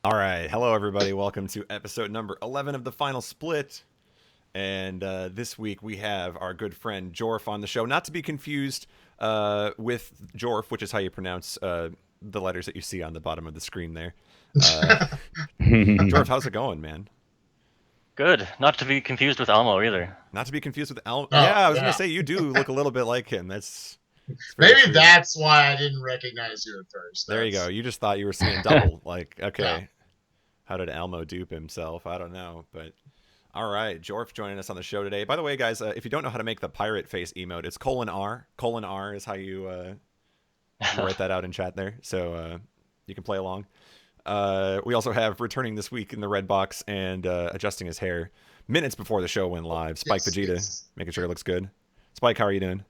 All right, hello everybody. Welcome to episode number 11 of the Final Split. And this week we have our good friend Jorf on the show. Not to be confused with Jorf, which is how you pronounce the letters that you see on the bottom of the screen there. Jorf, how's it going, man? Good. Not to be confused with Elmo either. Not to be confused with Al. Oh, Yeah, I was gonna yeah. say you do look a little bit like him. It's very Maybe true. that's why I didn't recognize you at first. There you go. That's You just thought you were seeing double. Like, yeah. okay, how did Elmo dupe himself? I don't know, but all right, Jorf joining us on the show today. By the way, guys, if you don't know how to make the pirate face emote, it's :R. :R is how you write that out in chat there, so you can play along. We also have returning this week in the red box and adjusting his hair minutes before the show went live. Spike Yes, Vegeta, yes. making sure it looks good. Spike, how are you doing?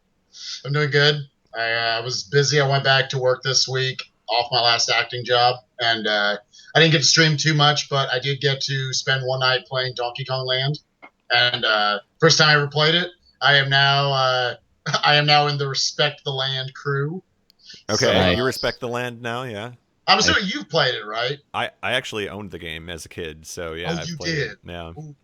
I'm doing good. I was busy. I went back to work this week off my last acting job, and I didn't get to stream too much, but I did get to spend one night playing Donkey Kong Land. And first time I ever played it. I am now I am now in the Respect the Land crew. Okay, So, you respect the land now, yeah. I'm assuming you've played it, right? I actually owned the game as a kid, so yeah, Oh, I've you played did. it. Yeah. Ooh,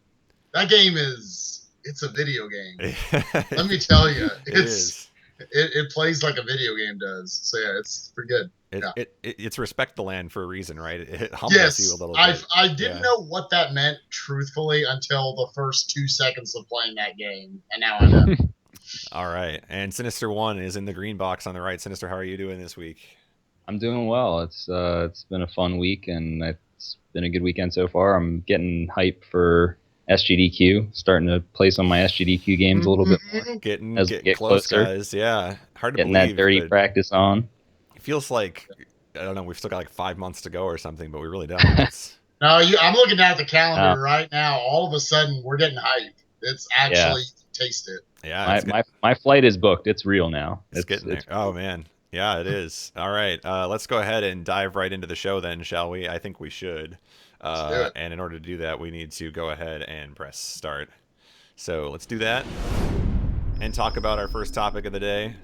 that game it's a video game. Let Let me tell you, It is. it plays like a video game does. So yeah, it's pretty good. It, Yeah. it's respect the land for a reason, right? It humbles you a Yes, little I bit. I didn't Yeah. know what that meant truthfully until the first 2 seconds of playing that game, and now I know. All right, and Sinister One is in the green box on the right. Sinister, how are you doing this week? I'm doing well. It's been a fun week and it's been a good weekend so far. I'm getting hype for SGDQ, starting to play some of my SGDQ games a little bit more Mhm. Getting as we getting get close, closer. guys. Yeah, hard to Getting that believe, dirty but practice on. it feels like I don't know. We've still got like 5 months to go or something, but we really don't. It's, No, I'm looking at the Uh, calendar right now. All of a sudden, we're getting hype. It's yeah, actually taste it. yeah, my, my my flight is booked. It's real now. it's getting there. It's Oh man, yeah, it is. All right, let's go ahead and dive right into the show then, shall we? I think we should. Let's do it. And in order to do that, we need to go ahead and press start. So let's do that and talk about our first topic of the day.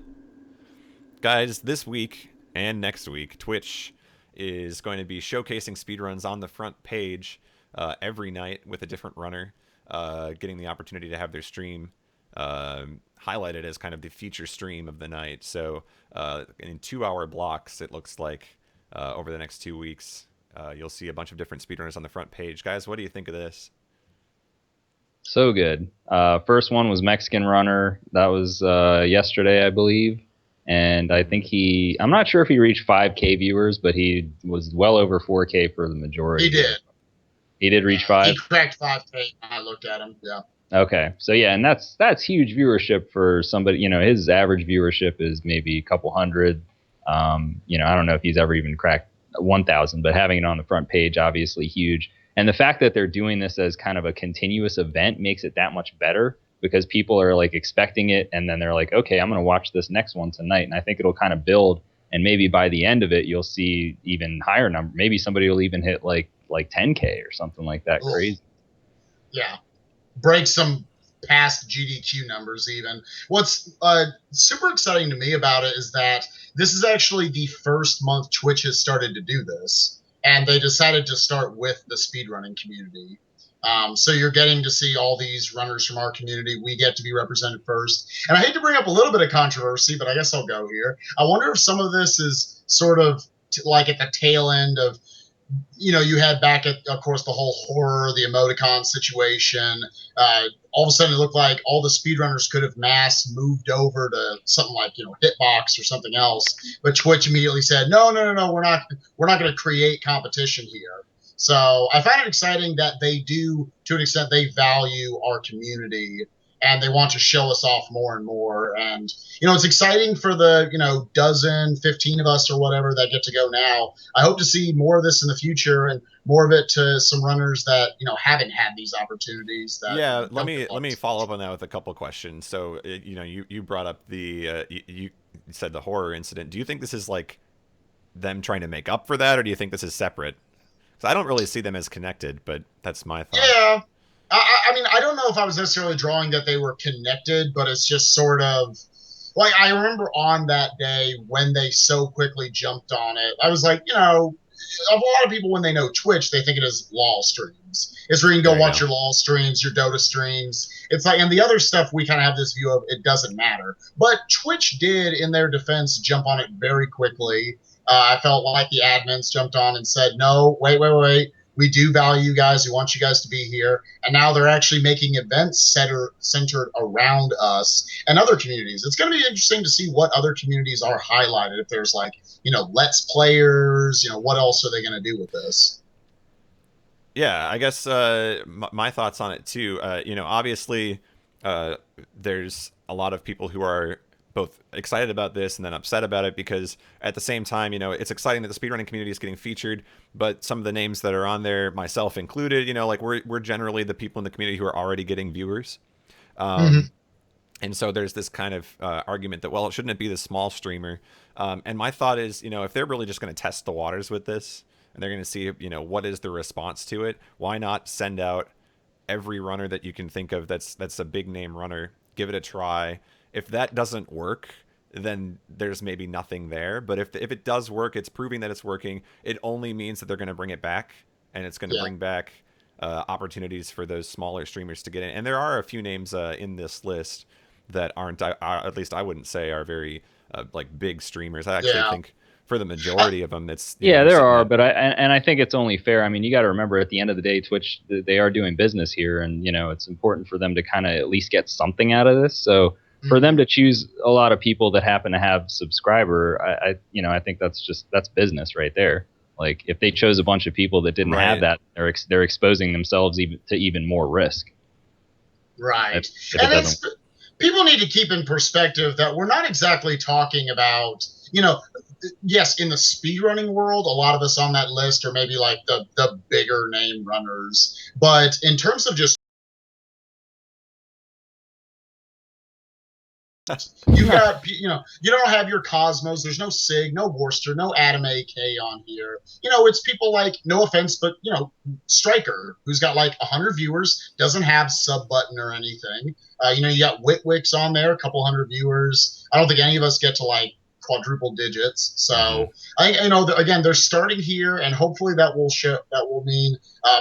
Guys, this week and next week, Twitch is going to be showcasing speedruns on the front page every night with a different runner, getting the opportunity to have their stream highlighted as kind of the feature stream of the night. So in 2-hour blocks, it looks like over the next 2 weeks, you'll see a bunch of different speedrunners on the front page. Guys, what do you think of this? so good. First one was Mexican Runner. That was yesterday, I believe. And I think I'm not sure if he reached 5K viewers, but he was well over 4K for the majority. He did. He did reach He 5. cracked 5K. I looked at him. Yeah. Okay, so yeah, and that's huge viewership for somebody. His average viewership is maybe a couple hundred. I don't know if he's ever even cracked 1,000, but having it on the front page, obviously huge. And the fact that they're doing this as kind of a continuous event makes it that much better because people are like expecting it, and then they're like, okay, I'm going to watch this next one tonight, and I think it'll kind of build. And maybe by the end of it, you'll see even higher number. Maybe somebody will even hit like 10K or something like that. Oof. Crazy. Yeah. Break some past GDQ numbers even. What's super exciting to me about it is that this is actually the first month Twitch has started to do this, and they decided to start with the speedrunning community. So you're getting to see all these runners from our community. We get to be represented first. And I hate to bring up a little bit of controversy, but I guess I'll go here. I wonder if some of this is sort of like at the tail end of you had back at, of course, the whole horror, the emoticon situation. All of a sudden, it looked like all the speedrunners could have mass moved over to something like Hitbox or something else, but Twitch immediately said, no, no, no, no, we're not going to create competition here. So I find it exciting that they do, to an extent, they value our community and they want to show us off more and more. And it's exciting for the dozen, 15 of us or whatever that get to go now. I hope to see more of this in the future and more of it to some runners that haven't had these opportunities. That Yeah, let don't me get let me lots. follow up on that with a couple questions. So, you brought up you said the horror incident. Do you think this is like them trying to make up for that, or do you think this is separate? Because I don't really see them as connected, but that's my thought. Yeah. I mean, I don't know if I was necessarily drawing that they were connected, but it's just sort of like I remember on that day when they so quickly jumped on it. I was like, a lot of people, when they know Twitch, they think it is LOL streams. It's where you can go There you watch go. your LOL streams, your Dota streams. It's like, and the other stuff we kind of have this view of it doesn't matter. But Twitch did, in their defense, jump on it very quickly. I felt like the admins jumped on and said, no, wait. We do value you guys. We want you guys to be here. And now they're actually making events centered around us and other communities. It's going to be interesting to see what other communities are highlighted. If there's like, Let's Players, what else are they going to do with this? Yeah, I guess my thoughts on it too. Obviously, there's a lot of people who are both excited about this and then upset about it, because at the same time, it's exciting that the speedrunning community is getting featured, but some of the names that are on there, myself included, like we're generally the people in the community who are already getting viewers. And so there's this kind of argument that, well, shouldn't it be the small streamer? And my thought is, if they're really just going to test the waters with this and they're going to see, what is the response to it, why not send out every runner that you can think of that's a big name runner, give it a try. If that doesn't work, then there's maybe nothing there. But if it does work, it's proving that it's working. It only means that they're going to bring it back, and it's going to bring back opportunities for those smaller streamers to get in. And there are a few names in this list that aren't, at least I wouldn't say, are very like big streamers. I actually think for the majority of them, it's there are, but I think it's only fair. I mean, you got to remember, at the end of the day, Twitch, they are doing business here, and it's important for them to kind of at least get something out of this. So for them to choose a lot of people that happen to have subscriber, I think that's business right there. Like, if they chose a bunch of people that didn't have that, they're exposing themselves to even more risk. Right. And people need to keep in perspective that we're not exactly talking about, yes, in the speedrunning world, a lot of us on that list are maybe like the bigger name runners. But in terms of just, you got, you don't have your Cosmos. There's no Sig, no Worcester, no Adam AK on here. It's people like, no offense, but, Striker, who's got like 100 viewers, doesn't have sub button or anything. You got Witwick's on there, a couple hundred viewers. I don't think any of us get to like quadruple digits. So I think, again, they're starting here, and hopefully that will mean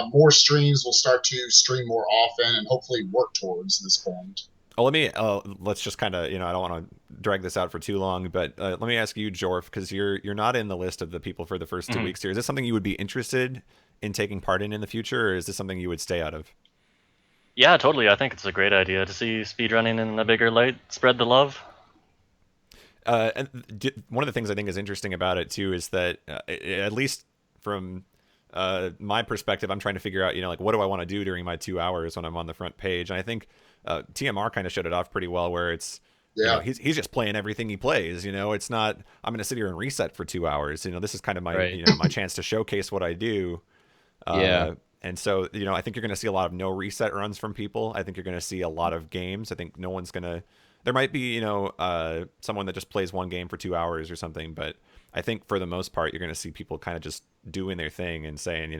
more streams will start to stream more often and hopefully work towards this point. Well, let's just kind of, I don't want to drag this out for too long, but let me ask you, Jorf, because you're not in the list of the people for the first 2 weeks here. Is this something you would be interested in taking part in the future, or is this something you would stay out of? Yeah, totally. I think it's a great idea to see speedrunning in a bigger light, spread the love. And one of the things I think is interesting about it too is that at least from my perspective, I'm trying to figure out, like, what do I want to do during my 2 hours when I'm on the front page? And I think TMR kind of showed it off pretty well, where it's, he's just playing everything he plays. It's not, I'm going to sit here and reset for 2 hours. This is kind of my, my chance to showcase what I do. And so, I think you're going to see a lot of no reset runs from people. I think you're going to see a lot of games. I think no one's going to, there might be, someone that just plays one game for 2 hours or something. But I think for the most part, you're going to see people kind of just doing their thing and saying,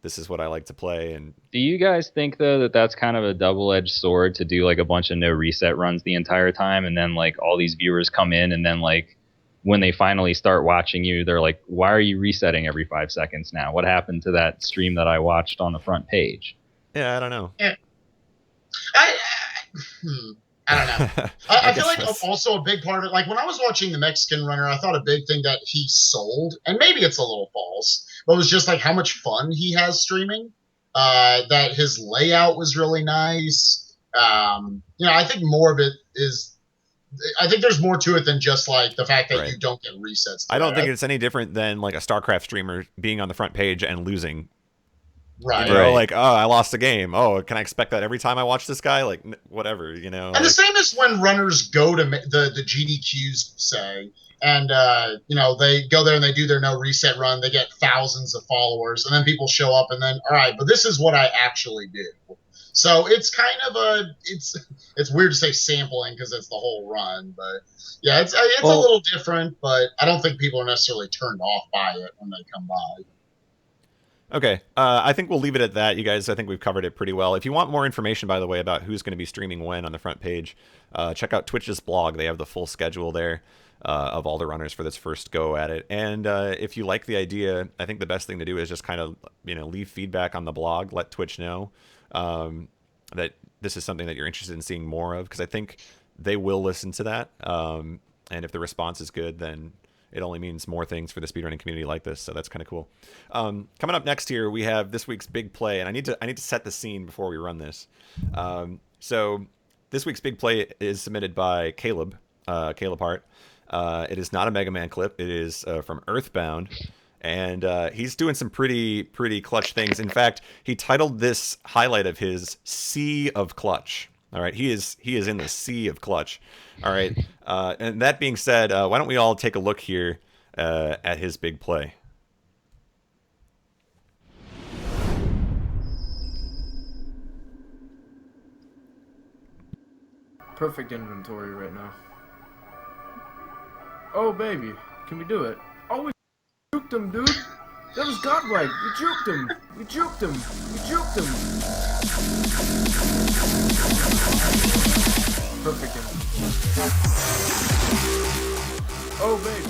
this is what I like to play. And do you guys think, though, that that's kind of a double-edged sword to do like a bunch of no reset runs the entire time, and then like all these viewers come in, and then like when they finally start watching you, they're like, why are you resetting every 5 seconds now? What happened to that stream that I watched on the front page? Yeah, I don't know. Yeah. I don't know. I feel like also a big part of it, like when I was watching the Mexican runner, I thought a big thing that he sold, and maybe it's a little false, but it was just like how much fun he has streaming. That his layout was really nice. I think more of it is, I think there's more to it than just like the fact that you don't get resets. I don't think it's any different than like a StarCraft streamer being on the front page and losing. Right. Like, oh, I lost a game. Oh, can I expect that every time I watch this guy? Like, whatever, And the same as when runners go to the GDQs, say, and, they go there and they do their no reset run. They get thousands of followers, and then people show up, and then, all right, but this is what I actually do. So it's kind of it's weird to say sampling because it's the whole run, but yeah, it's a little different, but I don't think people are necessarily turned off by it when they come by. Okay, I think we'll leave it at that, you guys. I think we've covered it pretty well. If you want more information, by the way, about who's going to be streaming when on the front page, check out Twitch's blog. They have the full schedule there. of all the runners for this first go at it. And if you like the idea, I think the best thing to do is just kind of leave feedback on the blog, let Twitch know that this is something that you're interested in seeing more of, because I think they will listen to that. And if the response is good, then it only means more things for the speedrunning community like this. So that's kind of cool. Coming up next here, we have this week's big play, and I need to set the scene before we run this. So this week's big play is submitted by Caleb Hart. It is not a Mega Man clip. It is from Earthbound, and he's doing some pretty clutch things. In fact, he titled this highlight of his "Sea of Clutch." All right, he is in the sea of clutch. All right, and that being said, why don't we all take a look here at his big play? Perfect inventory right now. Oh baby, can we do it? Oh, we juked him, dude. That was godlike. We juked him. We juked him. We juked him. Perfect inventory. Oh baby.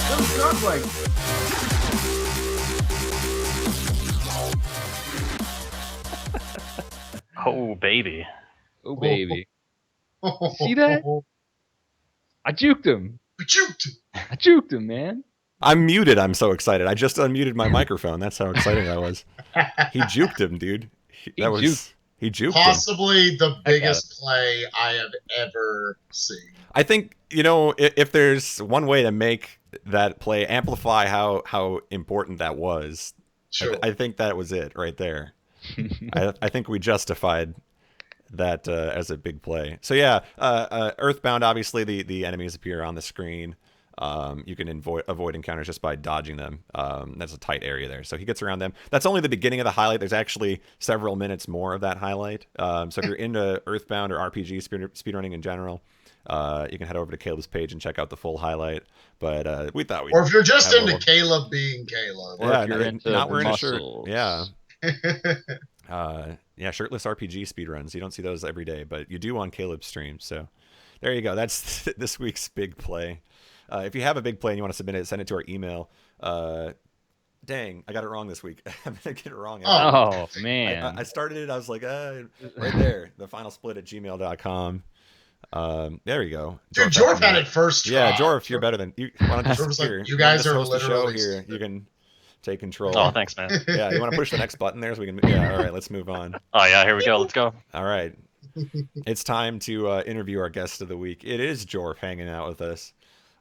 That was godlike. Oh, baby. Oh, baby. See that? I juked him. I juked him, man. I'm muted. I'm so excited. I just unmuted my microphone. That's how excited I was. He juked him, dude. He juked him. Possibly the biggest play I have ever seen. I think, if there's one way to make that play amplify how important that was, Sure. I think that was it right there. I think we justified that as a big play. So yeah, Earthbound, obviously the enemies appear on the screen. You can avoid encounters just by dodging them. That's a tight area there. So he gets around them. That's only the beginning of the highlight. There's actually several minutes more of that highlight. So if you're into Earthbound or RPG speedrunning in general, you can head over to Caleb's page and check out the full highlight. But we thought or if you're just into Caleb being Caleb. Or if you're into not wearing muscles. a shirt. Yeah. Yeah, shirtless RPG speedruns. You don't see those every day, but you do on Caleb's stream. So there you go. That's this week's big play. If you have a big play and you want to submit it, send it to our email. Dang, I got it wrong this week. I'm going to get it wrong. Oh, man. I started it. I was like, right there. The final split at gmail.com. There you go. Dude, Jorf had it first try. Yeah, Jorf, you're better than you. Why don't Jorf's like, you guys are host the show literally here. You can take control. Oh, thanks, man. Yeah, you want to push the next button there so we can. Yeah, all right, let's move on. Oh, yeah, here we go. Let's go. All right, it's time to interview our guest of the week. It is Jorf hanging out with us.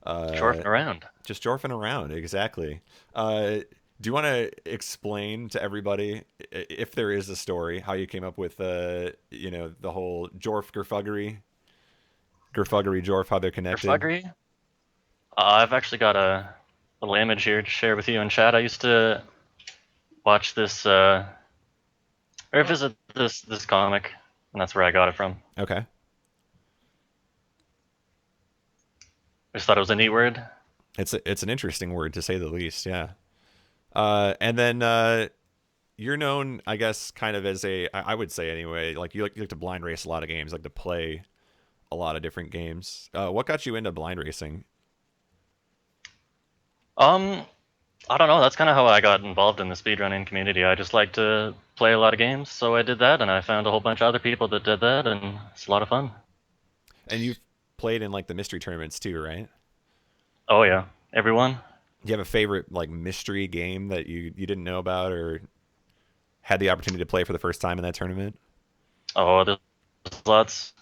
Jorfing around. Just Jorfing around, exactly. Do you want to explain to everybody, if there is a story, how you came up with the whole Jorf Gerfuggery Jorf, how they're connected? Gerfuggery? I've actually got a little image here to share with you in chat. I used to watch this, or visit this comic, and that's where I got it from. Okay. I just thought it was a neat word. It's an interesting word, to say the least, yeah. And then you're known, I guess, kind of as I would say anyway, like you like to blind race a lot of games, like to play a lot of different games. What got you into blind racing? I don't know. That's kind of how I got involved in the speedrunning community. I just like to play a lot of games, so I did that, and I found a whole bunch of other people that did that, and it's a lot of fun. And you've played in like the mystery tournaments too, right? Oh yeah, everyone. Do you have a favorite like mystery game that you didn't know about or had the opportunity to play for the first time in that tournament? Oh, there's lots.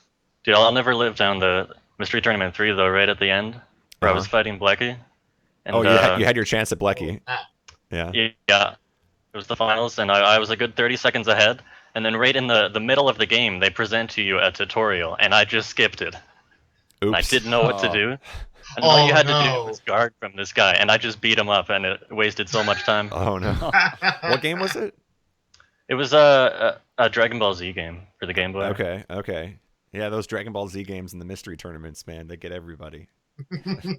Dude, I'll never live down the Mystery Tournament 3, though, right at the end, where I was fighting Blecky. And, you had your chance at Blecky. Yeah. Yeah. It was the finals, and I was a good 30 seconds ahead. And then right in the middle of the game, they present to you a tutorial, and I just skipped it. And I didn't know what to do. And all you had to do was guard from this guy, and I just beat him up, and it wasted so much time. Oh, no. What game was it? It was a Dragon Ball Z game for the Game Boy. Okay. Yeah, those Dragon Ball Z games and the mystery tournaments, man, they get everybody.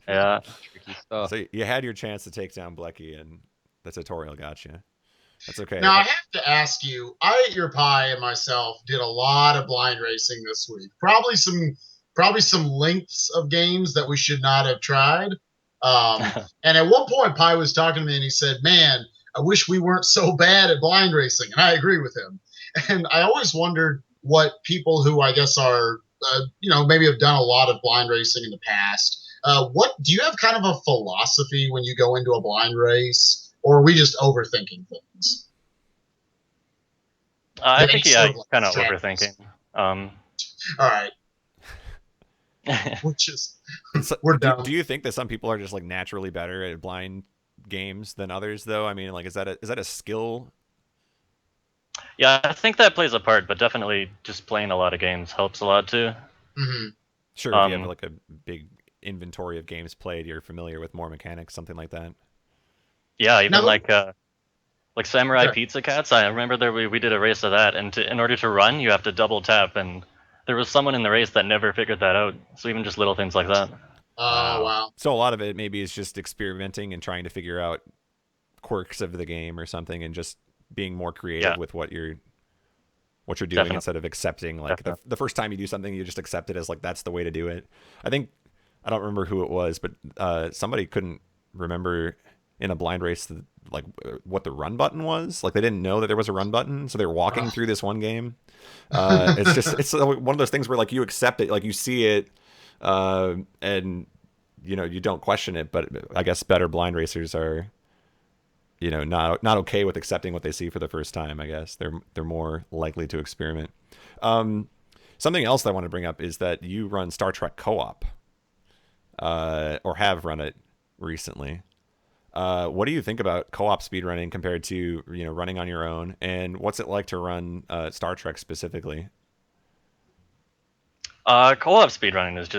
Yeah. Tricky stuff. So you had your chance to take down Blecky, and the tutorial got you. That's okay. Now, I have to ask you, I Eat Your Pie and myself did a lot of blind racing this week. Probably some probably some lengths of games that we should not have tried. And at one point, Pi was talking to me and he said, "Man, I wish we weren't so bad at blind racing." And I agree with him. And I always wondered what people who I guess are, maybe have done a lot of blind racing in the past. What do you have kind of a philosophy when you go into a blind race, or are we just overthinking things? I think kind of overthinking. All right. We're done. Do you think that some people are just like naturally better at blind games than others, though? I mean, like, is that a skill? Yeah, I think that plays a part, but definitely just playing a lot of games helps a lot too. Mm-hmm. Sure, if you have like a big inventory of games played, you're familiar with more mechanics, something like that. Yeah, even like Samurai Pizza Cats. I remember we did a race of that, and in order to run, you have to double tap, and there was someone in the race that never figured that out. So even just little things like that. Oh, wow. So a lot of it maybe is just experimenting and trying to figure out quirks of the game or something, and just being more creative with what you're doing instead of accepting like the first time you do something, you just accept it as like that's the way to do it. I don't remember who it was, but somebody couldn't remember in a blind race like what the run button was. Like they didn't know that there was a run button, so they're walking through this one game. It's one of those things where like you accept it, like you see it, and you don't question it. But I guess better blind racers are not okay with accepting what they see for the first time. I guess they're more likely to experiment. Something else that I want to bring up is that you run Star Trek co-op, or have run it recently. What do you think about co-op speedrunning compared to running on your own, and what's it like to run Star Trek specifically? Co-op speedrunning is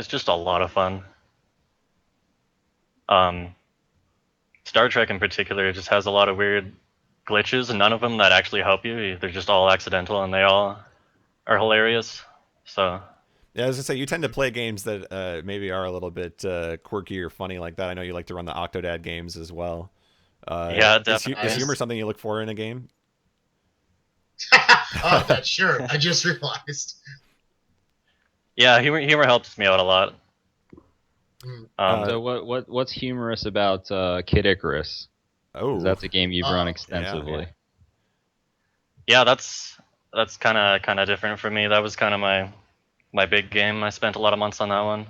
just a lot of fun. Star Trek in particular just has a lot of weird glitches, and none of them that actually help you. They're just all accidental, and they all are hilarious. So yeah, I was gonna say you tend to play games that maybe are a little bit quirky or funny like that. I know you like to run the Octodad games as well. Yeah, definitely. Is humor something you look for in a game? Oh, that's sure. I just realized. Yeah, humor helps me out a lot. So what's humorous about Kid Icarus? Oh, that's a game you've run extensively. Yeah, that's kind of different for me. That was kind of my big game. I spent a lot of months on that one.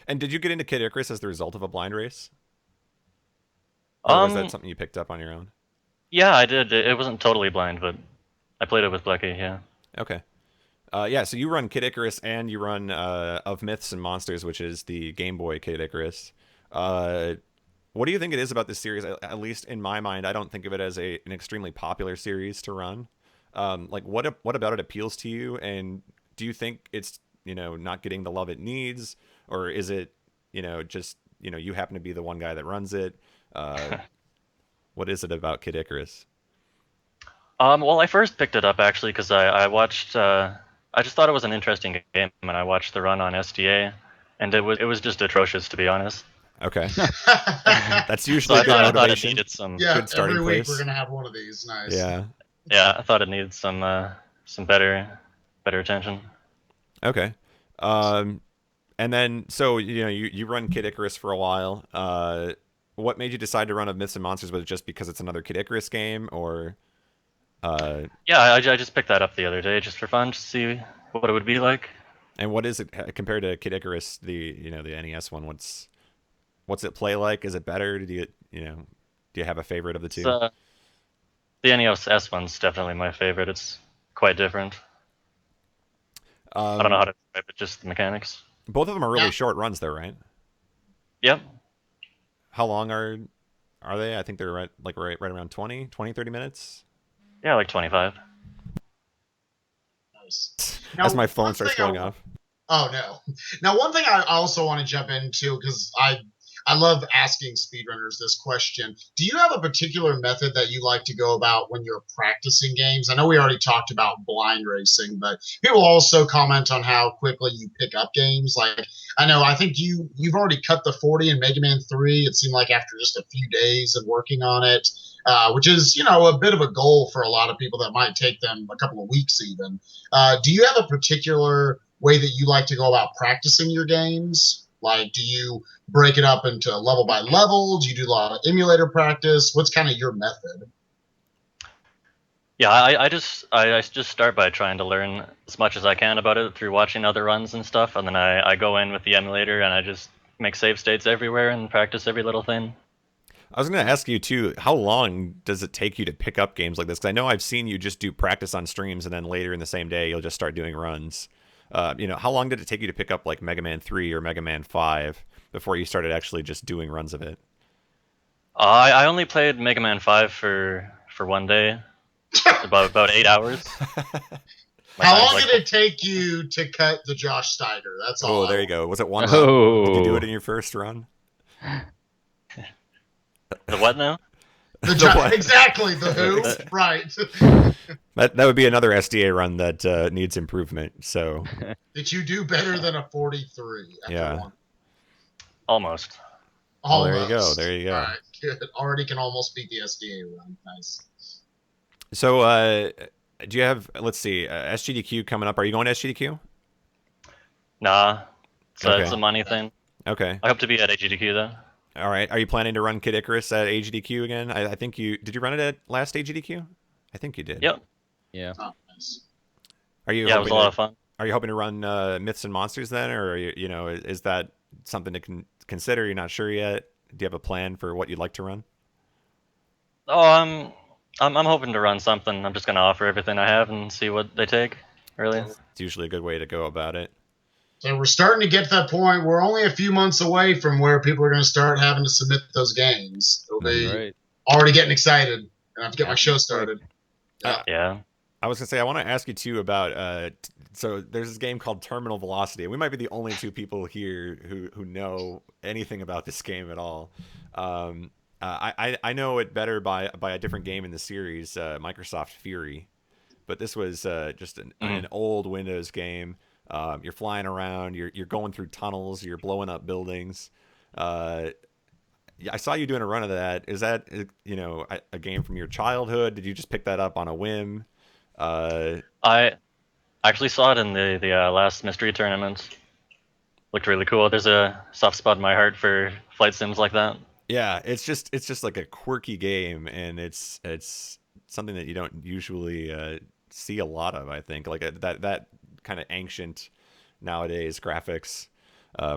And did you get into Kid Icarus as the result of a blind race? Or was that something you picked up on your own? Yeah, I did. It wasn't totally blind, but I played it with Blecky, yeah. Okay. Yeah, so you run Kid Icarus and you run Of Myths and Monsters, which is the Game Boy Kid Icarus. What do you think it is about this series? At least in my mind, I don't think of it as an extremely popular series to run. Like, what about it appeals to you? And do you think it's not getting the love it needs, or is it just you happen to be the one guy that runs it? What is it about Kid Icarus? Well, I first picked it up actually because I watched. I just thought it was an interesting game, and I watched the run on SDA, and it was just atrocious, to be honest. Okay, that's usually so good motivation. I thought it needed some. Yeah, good starting every week place. we're gonna have one of these. Nice. Yeah. Yeah, I thought it needed some better attention. Okay. And then so you run Kid Icarus for a while. What made you decide to run Of Myths and Monsters? Was it just because it's another Kid Icarus game, or? Yeah, I just picked that up the other day just for fun, just to see what it would be like. And what is it compared to Kid Icarus, the NES one? What's it play like? Is it better? Do you have a favorite of the two? The NES one's definitely my favorite. It's quite different. I don't know how to describe it, just the mechanics. Both of them are really short runs, though, right? Yep. How long are they? I think they're right around 20, 30 minutes. Yeah, like 25. Nice. As my phone starts going off. Oh no! Now, one thing I also want to jump into, because I love asking speedrunners this question. Do you have a particular method that you like to go about when you're practicing games? I know we already talked about blind racing, but people also comment on how quickly you pick up games. Like, I think you've already cut the 40 in Mega Man 3. It seemed like after just a few days of working on it, which is, a bit of a goal for a lot of people that might take them a couple of weeks even. Do you have a particular way that you like to go about practicing your games? Like, do you break it up into level by level? Do you do a lot of emulator practice? What's kind of your method? Yeah, I just start by trying to learn as much as I can about it through watching other runs and stuff, and then I go in with the emulator and I just make save states everywhere and practice every little thing. I was going to ask you too, how long does it take you to pick up games like this? Because I know I've seen you just do practice on streams, and then later in the same day you'll just start doing runs. How long did it take you to pick up like Mega Man 3 or Mega Man 5 before you started actually just doing runs of it? I only played Mega Man 5 for one day, about 8 hours. How long did it take you to cut the Josh Steiner? That's all. Oh, there you go. Was it one run? Oh. Did you do it in your first run? The what now? Exactly, the who? Right. That would be another SDA run that needs improvement. So Did you do better than a 43? Yeah. One? Almost. Oh, there you go. There you go. All right, good. Already can almost beat the SDA run. Nice. So do you have, let's see, SGDQ coming up? Are you going to SGDQ? Nah. So Okay. it's a money thing. Okay. I hope to be at AGDQ though. All right. Are you planning to run Kid Icarus at AGDQ again? I think did you run it at last AGDQ? I think you did. Yep. Yeah. Oh, nice. Are you? Yeah, it was a lot of fun. Are you hoping to run Myths and Monsters then, or are is that something to consider? You're not sure yet. Do you have a plan for what you'd like to run? Oh, I'm hoping to run something. I'm just gonna offer everything I have and see what they take. Really. It's usually a good way to go about it. So we're starting to get to that point. We're only a few months away from where people are going to start having to submit those games. They'll be already getting excited, and I have to get my show started. Yeah. I was gonna say I want to ask you too about so there's this game called Terminal Velocity. We might be the only two people here who know anything about this game at all. I know it better by a different game in the series, Microsoft Fury, but this was just an old Windows game. You're flying around, you're going through tunnels, you're blowing up buildings. I saw you doing a run of that. Is that a game from your childhood? Did you just pick that up on a whim? I actually saw it in the last mystery tournament. Looked really cool. There's a soft spot in my heart for flight sims like that. Yeah, it's just like a quirky game, and it's something that you don't usually see a lot of. I think like that kind of ancient nowadays graphics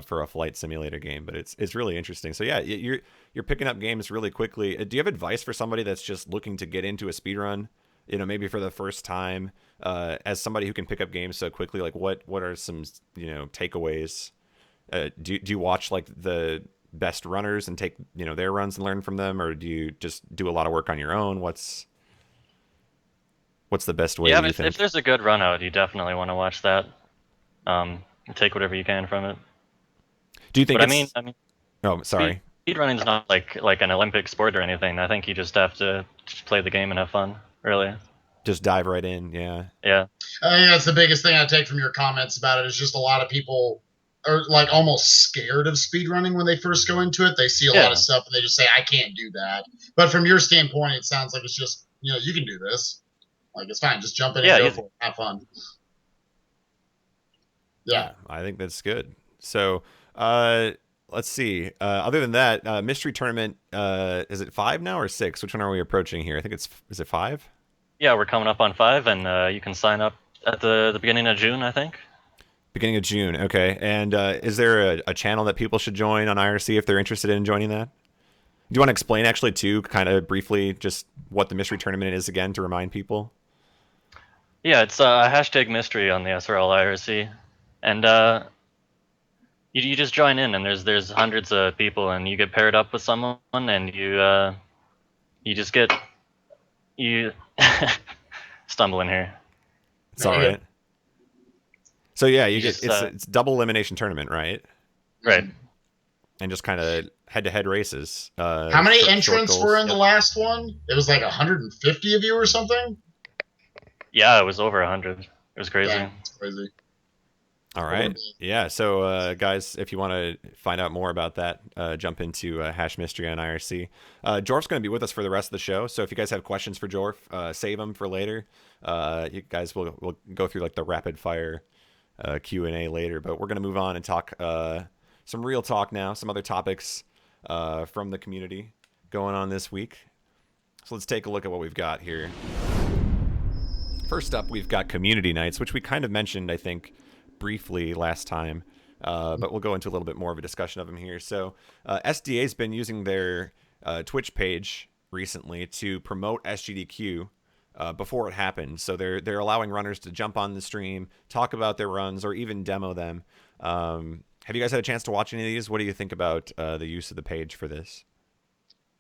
for a flight simulator game, but it's really interesting. So yeah, you're picking up games really quickly. Do you have advice for somebody that's just looking to get into a speedrun? Maybe for the first time, as somebody who can pick up games so quickly, like what are some takeaways? Do you watch like the best runners and take their runs and learn from them, or do you just do a lot of work on your own? What's the best way? Yeah, you think? if there's a good run out, you definitely want to watch that. Take whatever you can from it. Do you think? But I mean. Oh, sorry. Speedrunning is not like an Olympic sport or anything. I think you just have to just play the game and have fun. Really. Just dive right in. Yeah. Yeah. I think that's the biggest thing I take from your comments about it is just a lot of people are like almost scared of speedrunning when they first go into it. They see a lot of stuff and they just say, I can't do that. But from your standpoint, it sounds like it's just, you can do this. Like, it's fine. Just jump in and go for it. Have fun. Yeah. I think that's good. So, let's see. Other than that, mystery tournament, is it 5 now or 6? Which one are we approaching here? I think is it 5? Yeah, we're coming up on 5, and you can sign up at the beginning of June, I think. Beginning of June, okay. And is there a channel that people should join on IRC if they're interested in joining that? Do you want to explain actually too, kind of briefly, just what the mystery tournament is again to remind people? Yeah, it's hashtag mystery on the SRL IRC, and you just join in, and there's hundreds of people, and you get paired up with someone, and you just get stumbling here. It's all right. So yeah, it's double elimination tournament, right? Right. And just kind of head-to-head races. How many entrants were in the last one? It was like 150 of you or something? Yeah, it was over 100. It was crazy. Yeah, it's crazy. All right. Yeah. So, guys, if you want to find out more about that, jump into Hash Mystery on IRC. Jorf's going to be with us for the rest of the show. So if you guys have questions for Jorf, save them for later. You guys will go through like the rapid fire Q&A later. But we're going to move on and talk some real talk now, some other topics from the community going on this week. So let's take a look at what we've got here. First up, we've got community nights, which we kind of mentioned, I think, briefly last time. But we'll go into a little bit more of a discussion of them here. So SDA's been using their Twitch page recently to promote SGDQ before it happened. So they're allowing runners to jump on the stream, talk about their runs, or even demo them. Have you guys had a chance to watch any of these? What do you think about the use of the page for this?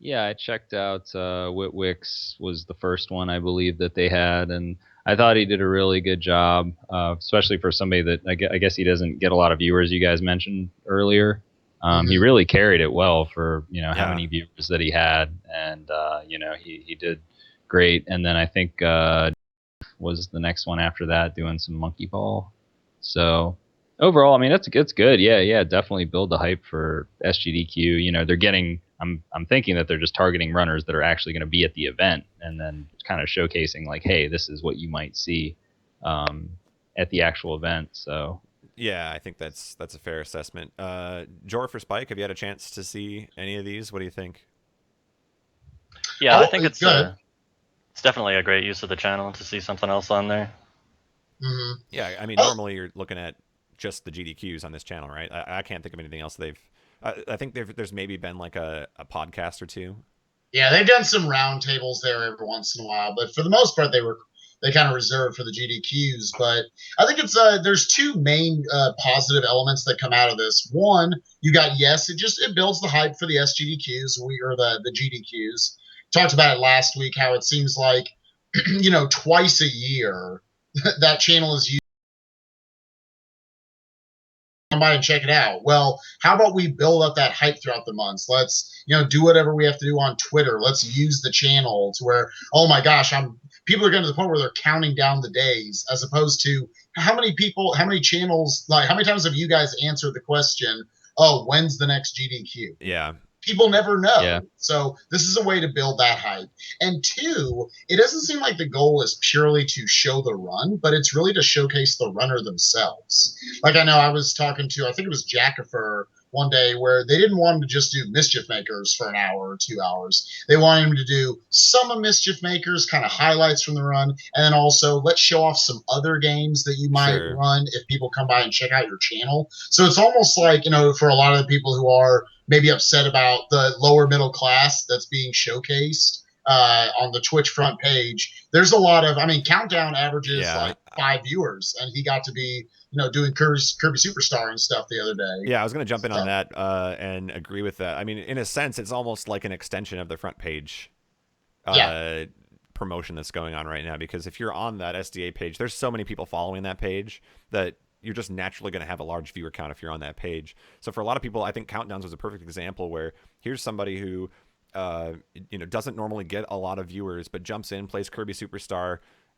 Yeah, I checked out Witwix was the first one I believe that they had, and I thought he did a really good job, especially for somebody that I guess he doesn't get a lot of viewers. You guys mentioned earlier, he really carried it well for how many viewers that he had, and he did great. And then I think was the next one after that doing some monkey ball. So overall, I mean it's good. Yeah, definitely build the hype for SGDQ. They're getting. I'm thinking that they're just targeting runners that are actually going to be at the event, and then kind of showcasing like, hey, this is what you might see at the actual event. So yeah, I think that's a fair assessment. Jorf or Spike, have you had a chance to see any of these? What do you think? Yeah, I think it's definitely a great use of the channel to see something else on there. Mm-hmm. Yeah, I mean, normally you're looking at just the GDQs on this channel, right? I can't think of anything else they've. I think there's maybe been like a podcast or two. Yeah, they've done some roundtables there every once in a while, but for the most part, they kind of reserved for the GDQs. But I think it's there's two main positive elements that come out of this. One, you got it builds the hype for the SGDQs or the GDQs. Talked about it last week how it seems like twice a year that channel is used. Come by and check it out. Well, how about we build up that hype throughout the months? Let's do whatever we have to do on Twitter. Let's use the channel to where, oh my gosh, people are getting to the point where they're counting down the days, as opposed to how many channels, like how many times have you guys answered the question, oh, when's the next GDQ? Yeah. People never know. Yeah. So this is a way to build that hype. And two, it doesn't seem like the goal is purely to show the run, but it's really to showcase the runner themselves. Like I know I was talking to, I think it was Jackifer one day, where they didn't want him to just do Mischief Makers for an hour or 2 hours. They wanted him to do some of Mischief Makers, kind of highlights from the run, and then also let's show off some other games that you might run if people come by and check out your channel. So it's almost like, for a lot of the people who are maybe upset about the lower middle class that's being showcased on the Twitch front page, there's a lot of, Countdown averages like 5 viewers, and he got to be doing Kirby Superstar and stuff the other day. Yeah, I was going to jump in on that and agree with that. I mean, in a sense, it's almost like an extension of the front page promotion that's going on right now, because if you're on that SDA page, there's so many people following that page that you're just naturally going to have a large viewer count if you're on that page. So for a lot of people, I think Countdowns was a perfect example where here's somebody who doesn't normally get a lot of viewers, but jumps in, plays Kirby Superstar,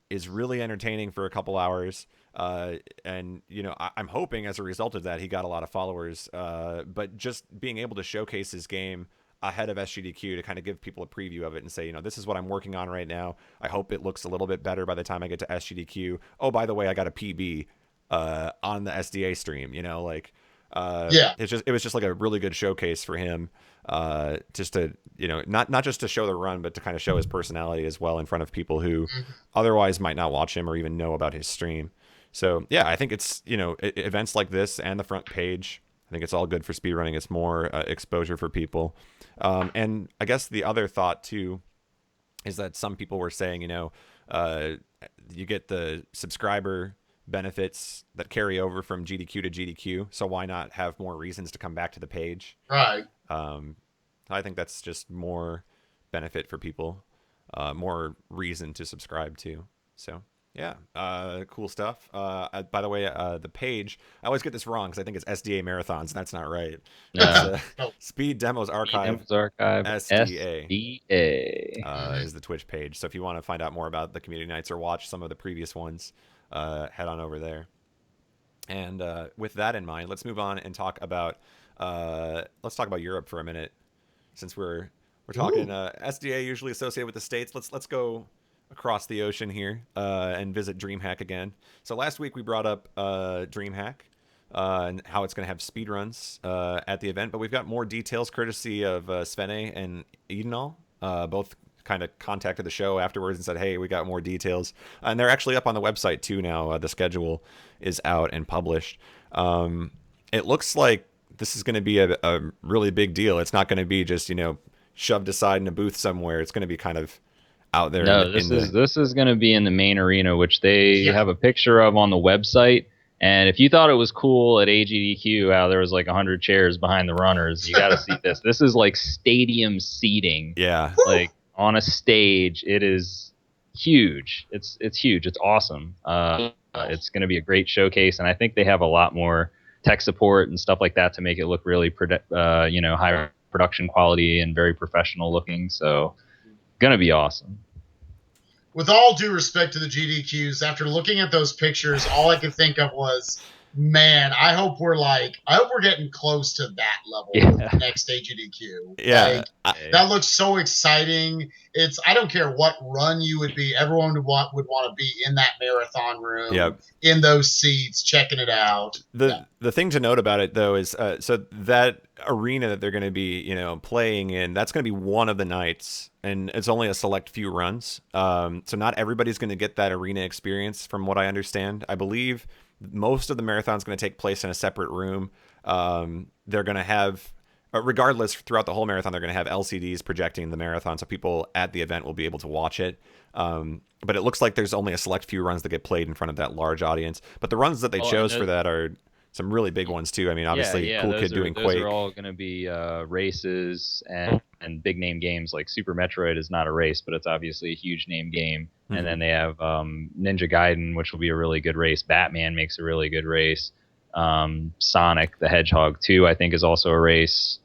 is really entertaining for a couple hours, and I'm hoping as a result of that he got a lot of followers, but just being able to showcase his game ahead of SGDQ to kind of give people a preview of it and say, this is what I'm working on right now. I hope it looks a little bit better by the time I get to SGDQ. Oh, by the way, I got a PB on the SDA stream. It was just like a really good showcase for him, just to not just to show the run, but to kind of show his personality as well in front of people who otherwise might not watch him or even know about his stream. So yeah, I think it's events like this and the front page, I think it's all good for speedrunning. It's more exposure for people, and I guess the other thought too is that some people were saying you get the subscriber benefits that carry over from GDQ to GDQ, so why not have more reasons to come back to the page? Right. I think that's just more benefit for people, more reason to subscribe to. So yeah, cool stuff. By the way, the page, I always get this wrong because I think it's SDA Marathons, and that's not right. Speed Demos Archive. SDA is the Twitch page. So if you want to find out more about the community nights or watch some of the previous ones, head on over there. And with that in mind, let's move on and talk about Europe for a minute, since we're talking SDA usually associated with the States. Let's go across the ocean here and visit DreamHack again. So last week we brought up DreamHack and how it's going to have speedruns at the event, but we've got more details courtesy of Svene and Edenal. Both kind of contacted the show afterwards and said, hey, we got more details. And they're actually up on the website too now. The schedule is out and published. It looks like this is going to be a really big deal. It's not going to be just, shoved aside in a booth somewhere. It's going to be kind of out there. No, this is going to be in the main arena, which they have a picture of on the website. And if you thought it was cool at AGDQ how there was like 100 chairs behind the runners, you got to see this. This is like stadium seating. Yeah. Like on a stage. It is huge. It's huge. It's awesome. It's going to be a great showcase, and I think they have a lot more tech support and stuff like that to make it look really high production quality and very professional looking. So gonna be awesome. With all due respect to the GDQs, after looking at those pictures, all I could think of was, man, I hope we're getting close to that level with the next AGDQ. Yeah. That looks so exciting. I don't care what run you would be, everyone would want to be in that marathon room, in those seats, checking it out. The thing to note about it though is so that arena that they're going to be, playing in, that's going to be one of the nights, and it's only a select few runs. So not everybody's going to get that arena experience from what I understand. I believe most of the marathon's going to take place in a separate room. They're going to have, regardless, throughout the whole marathon, they're going to have LCDs projecting the marathon, so people at the event will be able to watch it. But it looks like there's only a select few runs that get played in front of that large audience. But the runs that they chose for that are some really big ones too. I mean, obviously, Cool Kid doing Quake. Those are all going to be races and big name games. Like Super Metroid is not a race, but it's obviously a huge name game. Mm-hmm. And then they have Ninja Gaiden, which will be a really good race. Batman makes a really good race. Sonic the Hedgehog 2, I think, is also a race.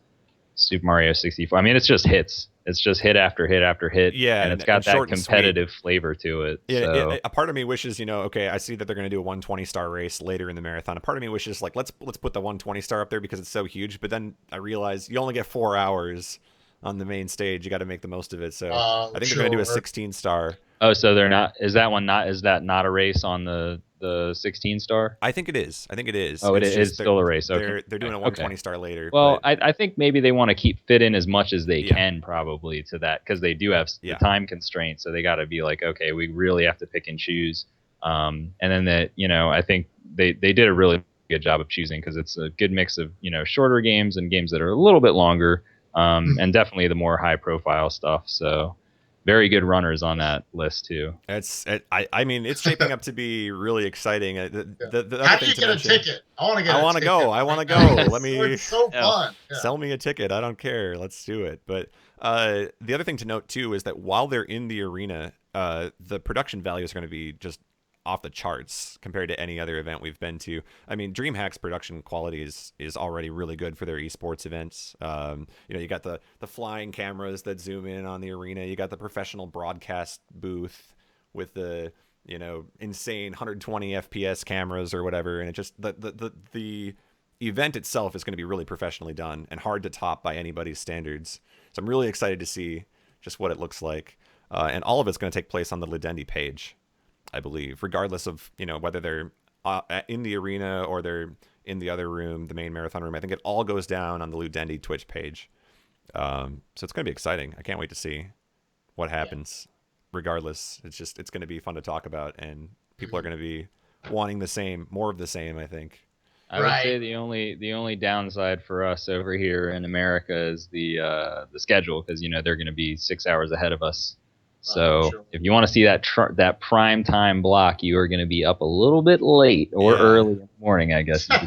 Super Mario 64. I mean, it's just hits. It's just hit after hit after hit. Yeah, and it's got that competitive flavor to it. Yeah, so. A part of me wishes, okay, I see that they're going to do a 120-star race later in the marathon. A part of me wishes, like, let's put the 120-star up there because it's so huge. But then I realize you only get 4 hours on the main stage. You got to make the most of it. So I think they're going to do a 16-star. Oh, so they're not? Is that not a race on the 16-star? I think it is. Oh, it is still a race. Okay. They're doing a 120-star later. Well, I think maybe they want to fit in as much as they can probably to that, because they do have the time constraints. So they got to be like, okay, we really have to pick and choose. And then I think they did a really good job of choosing, because it's a good mix of shorter games and games that are a little bit longer, and definitely the more high-profile stuff. So. Very good runners on that list too. I mean, it's shaping up to be really exciting. How do you get a ticket? I want to go. I want to go. Let me. It's so fun. Sell me a ticket. I don't care. Let's do it. But the other thing to note too is that while they're in the arena, the production values are going to be just off the charts compared to any other event we've been to. I mean, DreamHack's production quality is already really good for their esports events. You got the flying cameras that zoom in on the arena. You got the professional broadcast booth with the insane 120 FPS cameras or whatever, and it just the event itself is going to be really professionally done and hard to top by anybody's standards. So I'm really excited to see just what it looks like, and all of it's going to take place on the Ludendi page, I believe, regardless of whether they're in the arena or they're in the other room, the main marathon room. I think it all goes down on the Ludendi Twitch page. So it's going to be exciting. I can't wait to see what happens. Regardless, it's going to be fun to talk about, and people are going to be wanting more of the same, I think. I would say the only downside for us over here in America is the schedule, because they're going to be 6 hours ahead of us. So if you want to see that prime time block, you are going to be up a little bit late or early in the morning, I guess. You're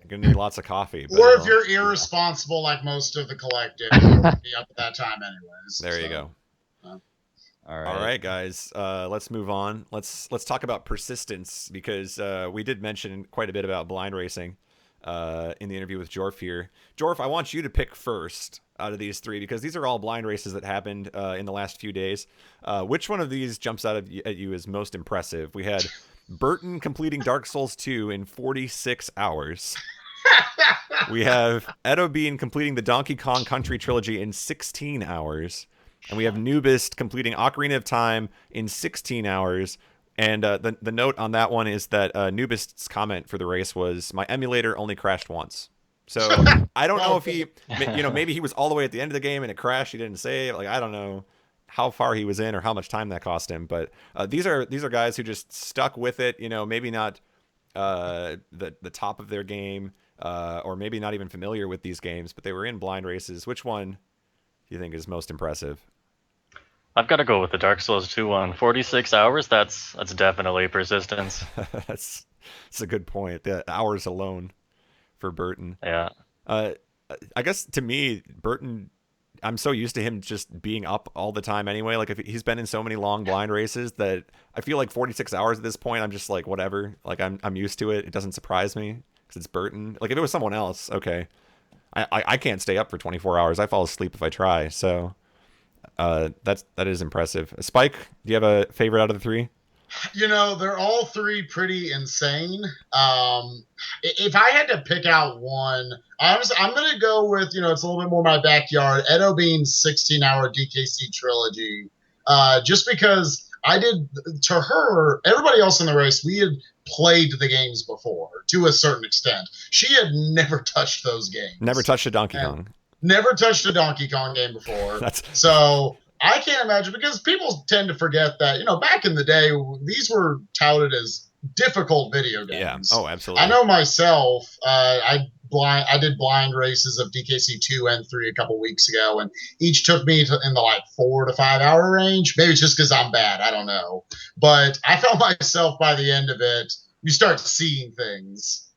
going to need lots of coffee. Or if you're irresponsible like most of the collective, you'll be up at that time anyways. There you go. All right, guys. Let's move on. Let's talk about persistence, because we did mention quite a bit about blind racing in the interview with Jorf here. Jorf, I want you to pick first out of these three, because these are all blind races that happened in the last few days. Which one of these jumps out at you as most impressive? We had Burton completing Dark Souls 2 in 46 hours. We have Edo Bean completing the Donkey Kong Country trilogy in 16 hours. And we have Nubist completing Ocarina of Time in 16 hours. And the note on that one is that Nubist's comment for the race was, my emulator only crashed once. So I don't know if he, maybe he was all the way at the end of the game and it crashed. He didn't say it. Like, I don't know how far he was in or how much time that cost him. But these are guys who just stuck with it. Maybe not the top of their game, or maybe not even familiar with these games, but they were in blind races. Which one do you think is most impressive? I've got to go with the Dark Souls 2 one. 46 hours, that's definitely persistence. That's a good point. The hours alone for Burton. Yeah. I guess to me, Burton, I'm so used to him just being up all the time anyway. Like, if he's been in so many long blind races that I feel like 46 hours at this point, I'm just like, whatever. Like, I'm used to it. It doesn't surprise me because it's Burton. Like, if it was someone else, okay. I can't stay up for 24 hours. I fall asleep if I try. So that is impressive. Spike, do you have a favorite out of the three? They're all three pretty insane. If I had to pick out one, honestly, I'm going to go with, it's a little bit more my backyard, Edo Bean's 16-hour DKC trilogy. Just because to her, everybody else in the race, we had played the games before to a certain extent. She had never touched those games. Never touched a Donkey Kong. Never touched a Donkey Kong game before. So I can't imagine, because people tend to forget that, back in the day, these were touted as difficult video games. Yeah. Oh, absolutely. I know myself, I did blind races of DKC 2 and 3 a couple weeks ago, and each took me in the 4 to 5 hour range. Maybe it's just because I'm bad. I don't know. But I felt myself by the end of it, you start seeing things.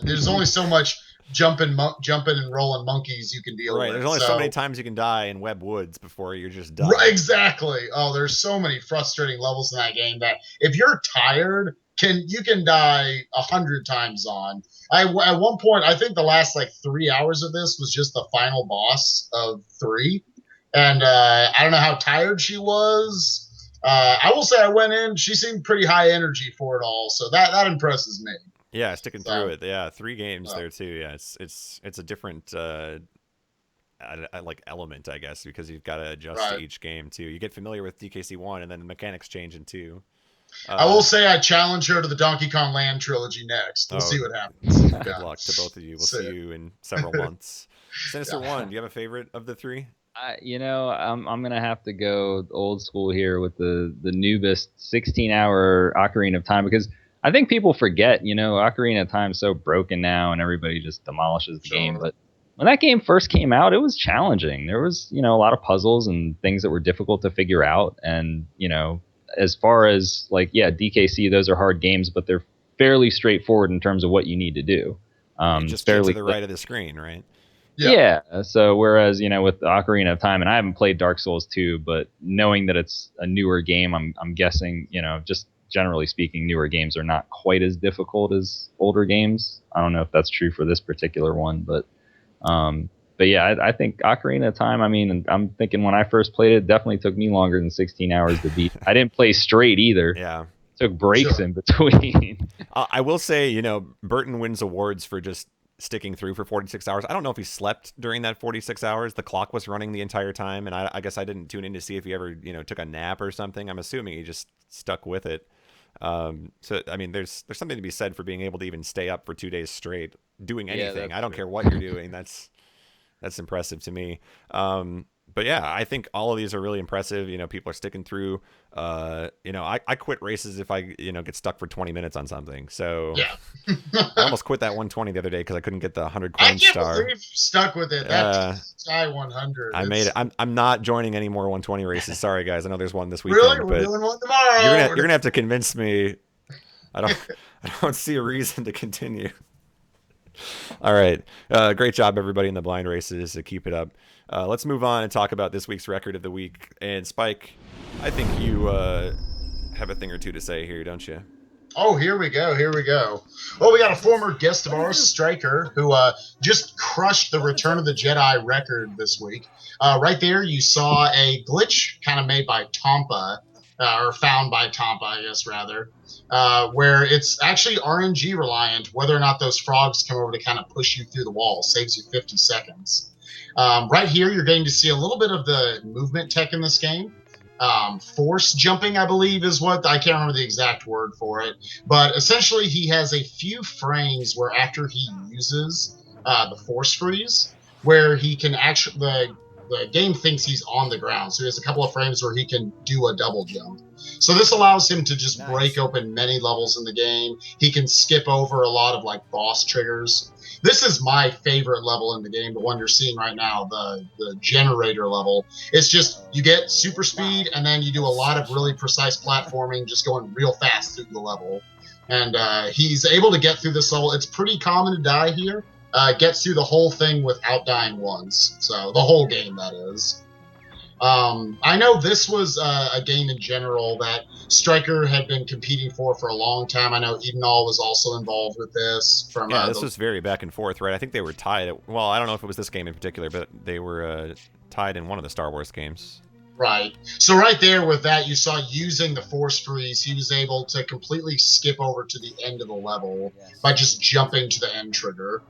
There's only so much jumping and rolling monkeys you can deal with. Right, there's only so many times you can die in Web Woods before you're just done. Right, exactly. Oh, there's so many frustrating levels in that game that if you're tired, you can die 100 times on. At one point, I think the last 3 hours of this was just the final boss of 3, and I don't know how tired she was. I will say I went in; she seemed pretty high energy for it all, so that impresses me. Yeah, sticking through it. Yeah, 3 games there too. Yeah, it's a different element, I guess, because you've got to adjust to each game too. You get familiar with DKC 1, and then the mechanics change in 2. I will say I challenge her to the Donkey Kong Land trilogy next. We'll see what happens. Good luck to both of you. We'll see you in several months. Sinister One, do you have a favorite of the 3? I'm gonna have to go old school here with the Nubist 16-hour Ocarina of Time, because I think people forget, Ocarina of Time is so broken now and everybody just demolishes the game. But when that game first came out, it was challenging. There was, a lot of puzzles and things that were difficult to figure out. And, as far as DKC, those are hard games, but they're fairly straightforward in terms of what you need to do. Just fairly to the right of the screen, right? Yeah. So whereas, with Ocarina of Time, and I haven't played Dark Souls 2, but knowing that it's a newer game, I'm guessing, just generally speaking, newer games are not quite as difficult as older games. I don't know if that's true for this particular one, but yeah, I think Ocarina of Time, I'm thinking when I first played it definitely took me longer than 16 hours to beat. I didn't play straight either. Yeah. Took breaks in between. I will say, Burton wins awards for just sticking through for 46 hours. I don't know if he slept during that 46 hours. The clock was running the entire time, and I guess I didn't tune in to see if he ever, took a nap or something. I'm assuming he just stuck with it. So there's something to be said for being able to even stay up for 2 days straight doing anything. I don't care what you're doing. That's impressive to me. But yeah, I think all of these are really impressive. People are sticking through. I quit races if I get stuck for 20 minutes on something. So yeah. I almost quit that 120 the other day because I couldn't get the 100 coin star. I can't believe you stuck with it. That's Sky 100. I made it. I'm not joining any more 120 races. Sorry guys, I know there's one this weekend. Really, we're doing one tomorrow. You're gonna have to convince me. I don't see a reason to continue. All right. Great job, everybody, in the blind races. Keep it up. Let's move on and talk about this week's record of the week. And Spike, I think you have a thing or two to say here, don't you? Oh, here we go. Well, we got a former guest of ours, Striker, who just crushed the Return of the Jedi record this week. Right there, you saw a glitch kind of made by Tompa, or found by Tompa, I guess, rather, where it's actually RNG reliant, whether or not those frogs come over to kind of push you through the wall. Saves you 50 seconds. Right here, you're getting to see a little bit of the movement tech in this game. Force jumping, I believe, is what I can't remember the exact word for it, but essentially he has a few frames where after he uses the force freeze, where he can actually the game thinks he's on the ground, so he has a couple of frames where he can do a double jump. So this allows him to just break open many levels in the game. He can skip over a lot of like boss triggers. This is my favorite level in the game, the one you're seeing right now, the generator level. It's just you get super speed and then you do a lot of really precise platforming, just going real fast through the level. And he's able to get through this level. It's pretty common to die here. Gets through the whole thing without dying once. So the whole game, that is. I know this was a game in general that Striker had been competing for a long time. I know Edenall was also involved with this. This was very back and forth, right? I think they were tied. Well, I don't know if it was this game in particular, but they were tied in one of the Star Wars games. Right. So right there with that, you saw using the force freeze, he was able to completely skip over to the end of the level by just jumping to the end trigger.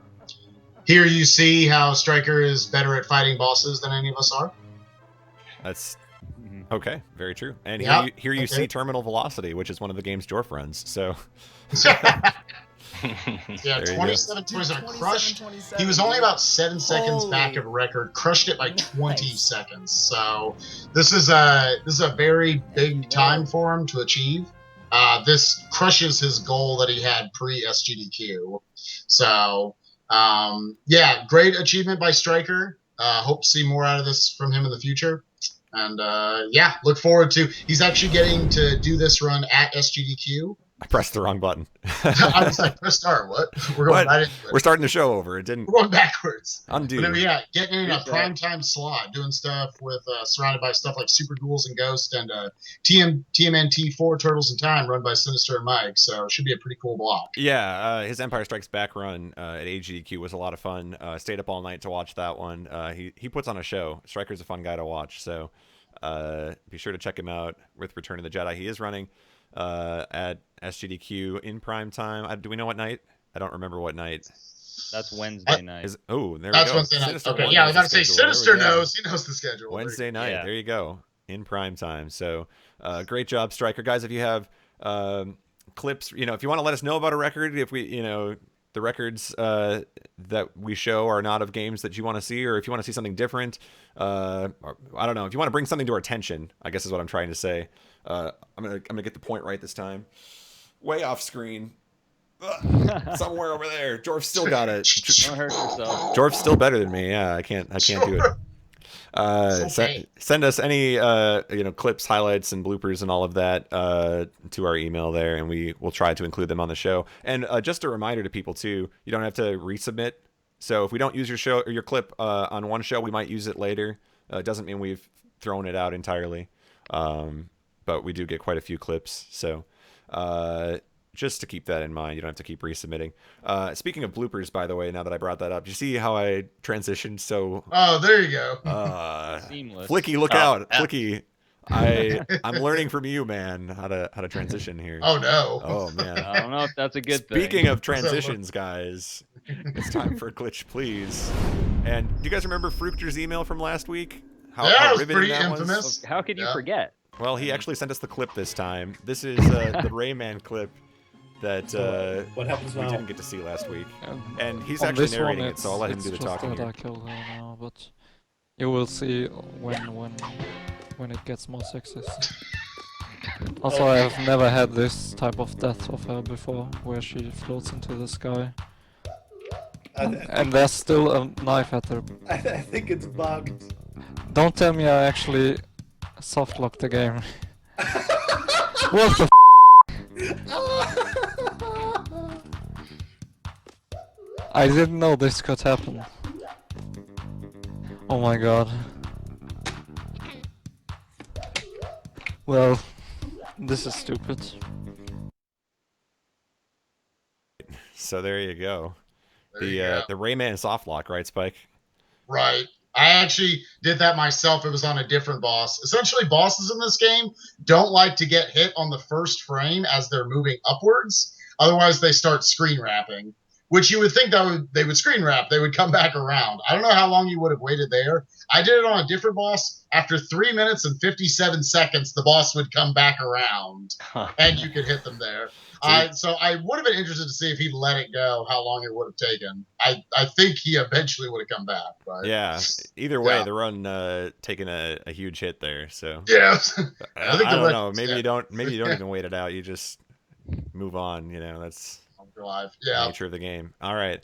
Here you see how Striker is better at fighting bosses than any of us are. That's okay, very true. And here you okay. see terminal velocity, which is one of the games Jorf runs. So yeah, 27 crushed. He was only about 7 seconds back of record. Crushed it by 20 seconds. So this is a very big time for him to achieve. This crushes his goal that he had pre SGDQ. So yeah, great achievement by Striker. Hope to see more out of this from him in the future. And yeah, look forward to. He's actually getting to do this run at SGDQ. I pressed the wrong button. I was like, press start. What? We're going right into it. We're starting the show over. It didn't. We're going backwards. Undo. But yeah, getting in a primetime slot, doing stuff with surrounded by stuff like Super Ghouls and Ghost and TMNT 4 Turtles in Time, run by Sinister and Mike. So it should be a pretty cool block. Yeah, his Empire Strikes Back run at AGDQ was a lot of fun. Stayed up all night to watch that one. He puts on a show. Striker's a fun guy to watch. So be sure to check him out with Return of the Jedi. He is running at SGDQ in prime time. Do we know what night? I don't remember what night. That's Wednesday night. There we go. That's Wednesday night. Sinister Okay, yeah, I was about to say Sinister knows. He knows the schedule. Wednesday night. Yeah. There you go. In prime time. So great job, Striker. Guys, if you have clips, if you want to let us know about a record, if we, the records that we show are not of games that you want to see, or if you want to see something different, or, I don't know, if you want to bring something to our attention, I guess is what I'm trying to say. I'm gonna get the point right this time. Way off screen. Somewhere over there. Jorf still got it. Don't hurt yourself. Jorf's still better than me. Yeah, I can't do it. Okay. Send us any clips, highlights, and bloopers and all of that to our email there, and we will try to include them on the show. And just a reminder to people too, you don't have to resubmit. So if we don't use your show or your clip on one show, we might use it later. It doesn't mean we've thrown it out entirely, but we do get quite a few clips. So just to keep that in mind, you don't have to keep resubmitting. Speaking of bloopers, by the way, now that I brought that up, do you see how I transitioned so... Oh, there you go. Seamless. Flicky, look out. Yeah. Flicky, I'm learning from you, man, how to transition here. Oh, no. Oh, man. I don't know if that's a good thing. Speaking of transitions, guys, it's time for a glitch, please. And do you guys remember Fruchter's email from last week? How it was pretty infamous. How could you forget? Well, he actually sent us the clip this time. This is the Rayman clip that what happens we now? didn't get to see last week. And he's actually narrating it, so I'll let him do the talking here. I killed her now, but you will see when it gets more sexist. Also, I have never had this type of death of her before, where she floats into the sky. And there's still a knife at her. I think it's bugged. Don't tell me I actually soft-locked the game. What the I didn't know this could happen. Oh my god. Well, this is stupid. So there you go. There The Rayman softlock, right, Spike? Right. I actually did that myself. It was on a different boss. Essentially, bosses in this game don't like to get hit on the first frame as they're moving upwards. Otherwise, they start screen wrapping. which you would think they would screen wrap. They would come back around. I don't know how long you would have waited there. I did it on a different boss. After 3 minutes and 57 seconds, the boss would come back around, and you could hit them there. So I would have been interested to see if he let it go, how long it would have taken. I think he eventually would have come back. But yeah. Either way, the run taking a huge hit there. So yeah, I don't know. Maybe you don't. Maybe you don't even wait it out. You just move on. You know, that's the nature of the game. All right.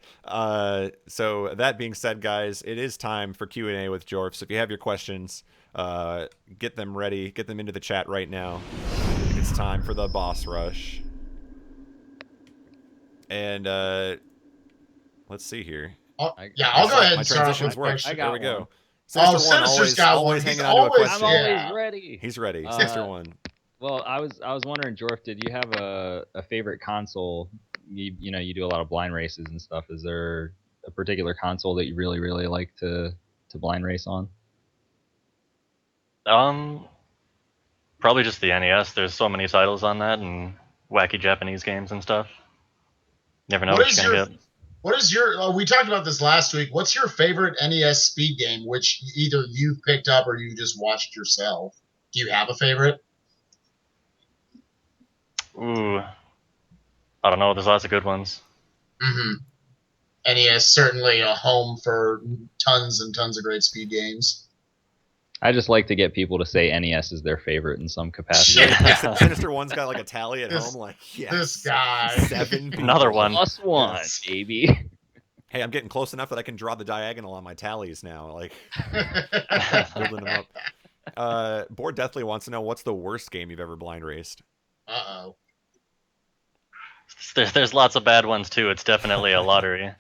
So that being said, guys, it is time for Q&A with Jorf. So if you have your questions, get them ready. Get them into the chat right now. It's time for the boss rush. And let's see here. I'll go ahead and my start off transitions my work. question. There we go. Sinister's got always one. hanging on to a question. I'm always ready. He's ready. Sinister one. Well, I was wondering, Jorf, did you have a favorite console? You know, you do a lot of blind races and stuff. Is there a particular console that you really like to blind race on? Probably just the NES. There's so many titles on that and wacky Japanese games and stuff. Never know what you're gonna get. What is your? We talked about this last week. What's your favorite NES speed game, which either you've picked up or you just watched yourself? Do you have a favorite? Ooh, I don't know. There's lots of good ones. NES certainly a home for tons and tons of great speed games. I just like to get people to say NES is their favorite in some capacity. Sinister one's got like a tally at home. Like, yes, this guy. 7 people. Another one. +1, baby. Hey, I'm getting close enough that I can draw the diagonal on my tallies now. Like, building them up. Board Deathly wants to know, what's the worst game you've ever blind raced? Uh-oh. There's lots of bad ones too. It's definitely a lottery.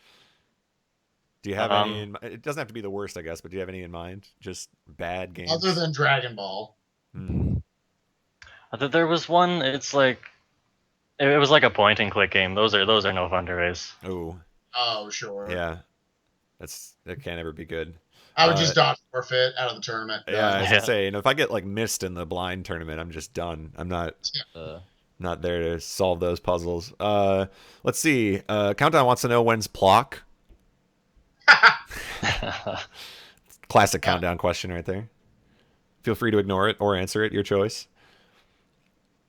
Do you have any in mind? It doesn't have to be the worst, I guess, but do you have any in mind? Just bad games? Other than Dragon Ball. There was one, it's like, it was like a point and click game. Those are no fun to race. Oh, sure. Yeah. That can't ever be good. I would just dodge forfeit out of the tournament. Yeah, I was gonna say, if I get like missed in the blind tournament, I'm just done. I'm not there to solve those puzzles. Let's see. Countdown wants to know, when's Plock? Classic Countdown question right there. Feel free to ignore it or answer it, your choice.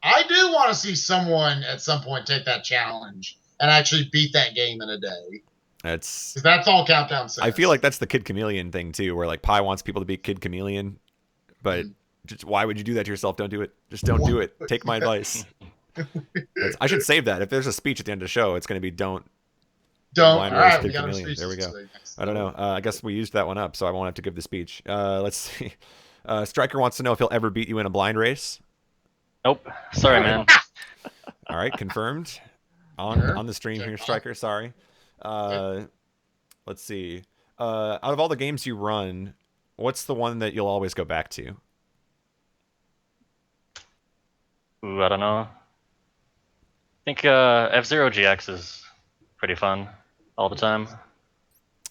I do want to see someone at some point take that challenge and actually beat that game in a day. That's all Countdown says. I feel like that's the Kid Chameleon thing too, where like Pi wants people to beat Kid Chameleon, but just why would you do that to yourself? Don't do it. Just don't do it. Take my advice. I should save that. If there's a speech at the end of the show, it's going to be don't. All blind right, race we Kid got our Chameleon. speech. There we go. I don't know. I guess we used that one up, so I won't have to give the speech. Let's see. Striker wants to know if he'll ever beat you in a blind race. Nope. Sorry, man. All right, confirmed on the stream here, Striker. Sorry. Let's see. Out of all the games you run, what's the one that you'll always go back to? Ooh, I don't know. I think F-Zero GX is pretty fun all the time.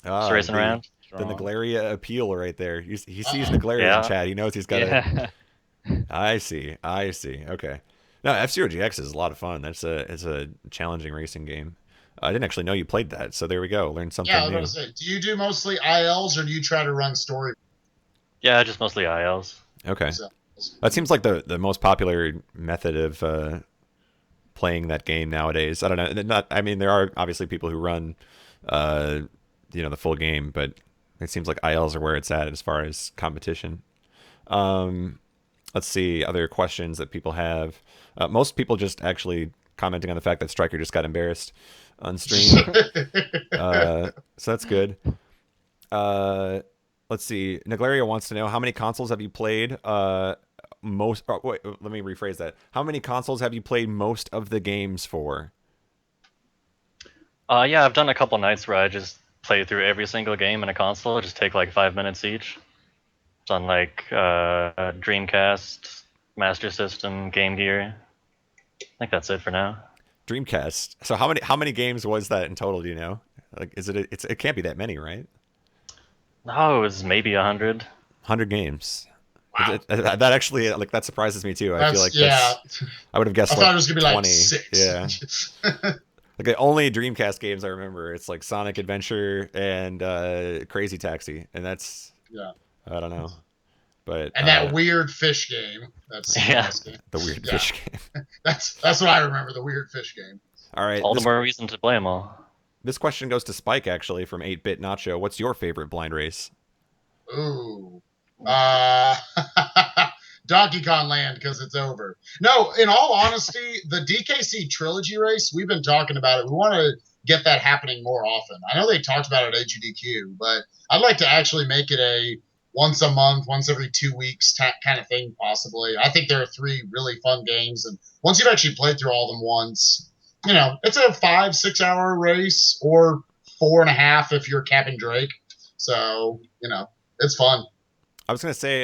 Just racing around. The Naglaria appeal right there. He sees Naglaria in chat. He knows he's got a... I see. Okay. No, F-Zero GX is a lot of fun. It's a challenging racing game. I didn't actually know you played that, so there we go. Learned something new. Yeah, I was going to say, do you do mostly ILs or do you try to run story? Yeah, just mostly ILs. Okay. That seems like the most popular method of playing that game nowadays. I don't know. I mean, there are obviously people who run, the full game, but it seems like ILs are where it's at as far as competition. Let's see other questions that people have. Most people just actually commenting on the fact that Striker just got embarrassed on stream. So that's good. Let's see. Naglaria wants to know, how many consoles have you played? Wait, let me rephrase that. How many consoles have you played most of the games for? Yeah, I've done a couple nights where I just play through every single game in a console. Just take like 5 minutes each. It's on like Dreamcast, Master System, Game Gear. I think that's it for now. Dreamcast. So how many games was that in total? Do you know? Like, it can't be that many, right? No, it was maybe 100. 100 games. Wow. That actually, like, that surprises me too. I feel like I would have guessed. I thought it was gonna be 20. like 6. Yeah. Like the only Dreamcast games I remember, it's like Sonic Adventure and Crazy Taxi, and that's I don't know, but And that weird fish game. That's Yeah. game. the weird fish game. That's what I remember. The weird fish game. All right, All the more reason to play them all. this question goes to Spike actually from 8-Bit Nacho. What's your favorite blind race? Ooh. Donkey Kong Land because it's over. No, in all honesty, the DKC trilogy race, we've been talking about it. We want to get that happening more often. I know they talked about it at AGDQ, but I'd like to actually make it a once a month, once every 2 weeks kind of thing, possibly. I think there are 3 really fun games, and once you've actually played through all of them once, you know, it's a 5-6 hour race, or 4.5 if you're Captain Drake. So, you know, it's fun. I was gonna say,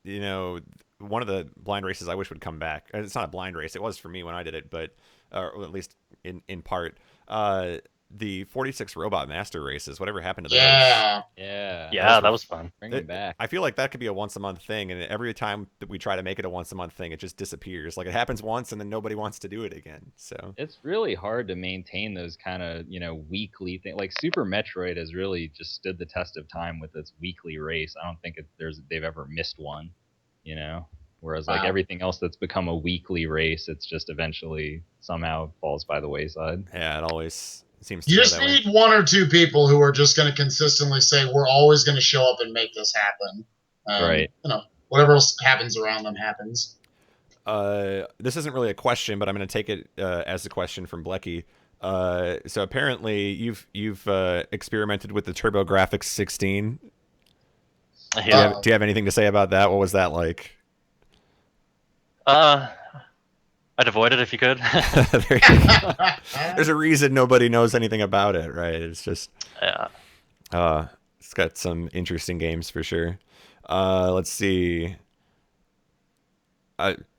you know, one of the blind races I wish would come back. It's not a blind race; it was for me when I did it, but or at least in part. The 46 Robot Master races. Whatever happened to those? Yeah. Yeah, that was fun. Bring them back. I feel like that could be a once a month thing, and every time that we try to make it a once a month thing, it just disappears. Like it happens once, and then nobody wants to do it again. So It's really hard to maintain those kind of, you know, weekly things. Like Super Metroid has really just stood the test of time with its weekly race. I don't think they've ever missed one, you know. Whereas like everything else that's become a weekly race, it's just eventually somehow falls by the wayside. yeah, it always seems to You go just that way. need 1 or 2 people who are just going to consistently say, we're always going to show up and make this happen. Right. You know, whatever else happens around them happens. This isn't really a question, but I'm going to take it as a question from Blecky. So apparently you've experimented with the TurboGrafx 16. Yeah. Do you have anything to say about that? What was that like? I'd avoid it if you could. There you go. There's a reason nobody knows anything about it, right? It's just Yeah. it's got some interesting games for sure. Let's see.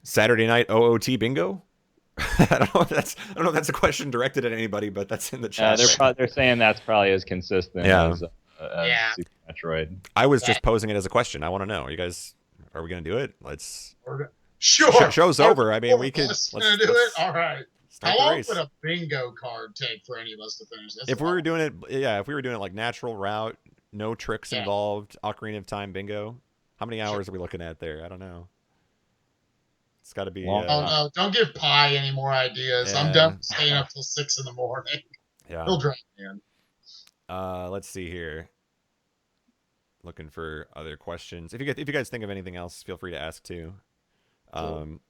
Saturday night OOT bingo. I don't know if that's a question directed at anybody, but that's in the chat. They're saying that's probably as consistent as Super Metroid. I was just posing it as a question. I want to know. Are we gonna do it? Let's. Sure. Show's over. I mean, we could. Let's do it. All right. Start How the long race. would a bingo card take for any of us to finish? If we were doing it like natural route, no tricks involved, Ocarina of Time bingo, how many hours are we looking at there? I don't know. It's got to be. Oh no! Don't give Pi any more ideas. I'm done staying up till 6 in the morning. Yeah. He'll drag me in. Let's see here. Looking for other questions. If you guys think of anything else, feel free to ask too.